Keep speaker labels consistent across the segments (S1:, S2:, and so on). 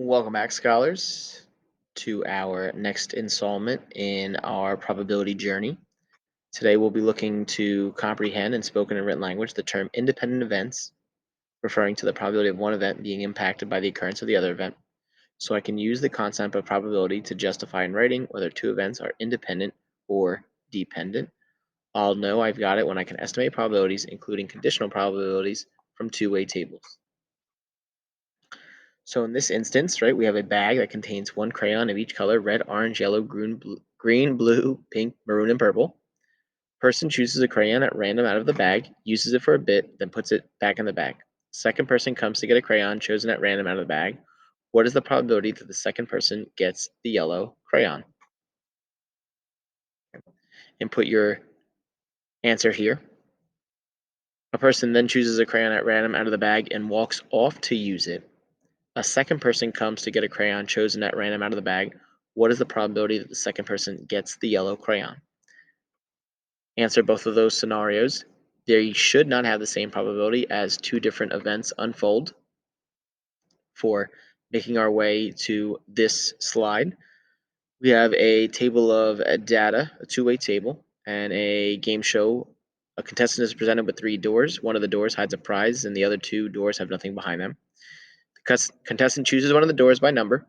S1: Welcome back, scholars, to our next installment in our probability journey. Today we'll be looking to comprehend in spoken and written language the term independent events, referring to the probability of one event being impacted by the occurrence of the other event. So I can use the concept of probability to justify in writing whether two events are independent or dependent. I'll know I've got it when I can estimate probabilities, including conditional probabilities, from two-way tables. So in this instance, right, we have a bag that contains one crayon of each color: red, orange, yellow, green, blue, pink, maroon, and purple. Person chooses a crayon at random out of the bag, uses it for a bit, then puts it back in the bag. Second person comes to get a crayon chosen at random out of the bag. What is the probability that the second person gets the yellow crayon? Input your answer here. A person then chooses a crayon at random out of the bag and walks off to use it. A second person comes to get a crayon chosen at random out of the bag. What is the probability that the second person gets the yellow crayon? Answer both of those scenarios. They should not have the same probability as two different events unfold. For making our way to this slide, we have a table of data, a two-way table, and a game show. A contestant is presented with three doors. One of the doors hides a prize, and the other two doors have nothing behind them. The contestant chooses one of the doors by number,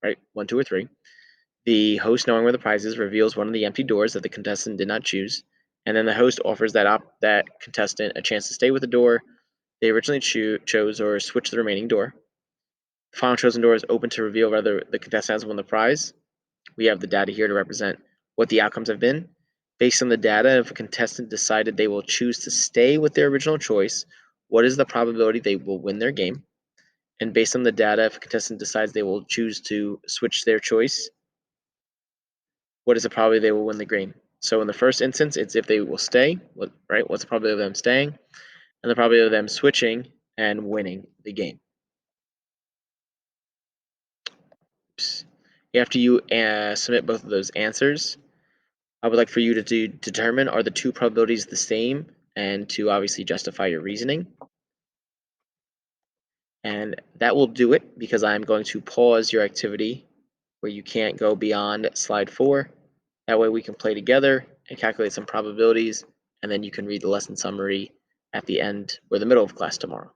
S1: right? 1, 2, or 3. The host, knowing where the prize is, reveals one of the empty doors that the contestant did not choose, and then the host offers that contestant a chance to stay with the door they originally chose or switch the remaining door. The final chosen door is open to reveal whether the contestant has won the prize. We have the data here to represent what the outcomes have been. Based on the data, if a contestant decided they will choose to stay with their original choice, what is the probability they will win their game? And based on the data, if a contestant decides they will choose to switch their choice, what is the probability they will win the game? So in the first instance, it's if they will stay, right? What's the probability of them staying? And the probability of them switching and winning the game. After you submit both of those answers, I would like for you to determine, are the two probabilities the same, and to obviously justify your reasoning. And that will do it, because I'm going to pause your activity where you can't go beyond slide 4. That way we can play together and calculate some probabilities, and then you can read the lesson summary at the end or the middle of class tomorrow.